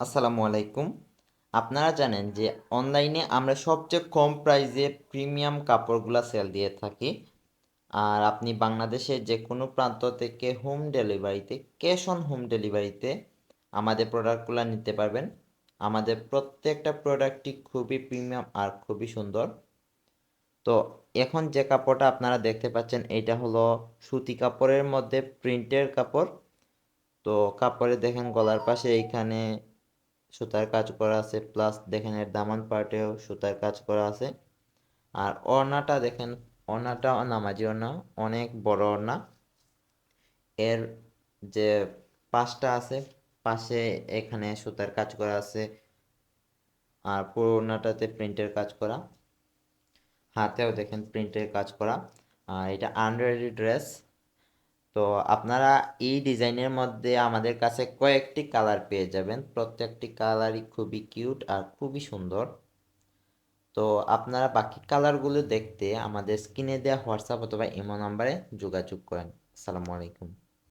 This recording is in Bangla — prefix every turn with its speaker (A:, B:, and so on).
A: আসসালামু আলাইকুম। আপনারা জানেন যে অনলাইনে আমরা সবচেয়ে কম প্রাইসে প্রিমিয়াম কাপড়গুলা সেল দিয়ে থাকি। আর আপনি বাংলাদেশের যে কোনো প্রান্ত থেকে হোম ডেলিভারিতে, ক্যাশ অন হোম ডেলিভারিতে আমাদের প্রোডাক্টগুলো নিতে পারবেন। আমাদের প্রত্যেকটা প্রোডাক্টই খুবই প্রিমিয়াম আর খুবই সুন্দর। তো এখন যে কাপড়টা আপনারা দেখতে পাচ্ছেন এটা হলো সুতি কাপড়ের মধ্যে প্রিন্টের কাপড়। তো কাপড়ে দেখেন গলার পাশে এইখানে সুতার কাজ করা আছে, প্লাস দেখেন এর দামান পার্টেও সুতার কাজ করা আছে। আর ওড়নাটা দেখেন, ওড়নাটা নামাজি ওড়না, অনেক বড় ওড়না। এর যে পাশটা আছে, পাশে এখানে সুতার কাজ করা আছে। আর পুরো ওড়নাটাতে প্রিন্টের কাজ করা, হাতেও দেখেন প্রিন্টের কাজ করা। আর এটা আনরেডি ড্রেস। তো আপনারা এই ডিজাইনের মধ্যে আমাদের কাছে কয়েকটি কালার পেয়ে যাবেন, প্রত্যেকটি কালারই খুবই কিউট আর খুবই সুন্দর। তো আপনারা বাকি কালারগুলো দেখতে আমাদের স্ক্রিনে দেওয়া হোয়াটসঅ্যাপ অথবা ইমো নাম্বারে যোগাযোগ করেন। আসসালামু আলাইকুম।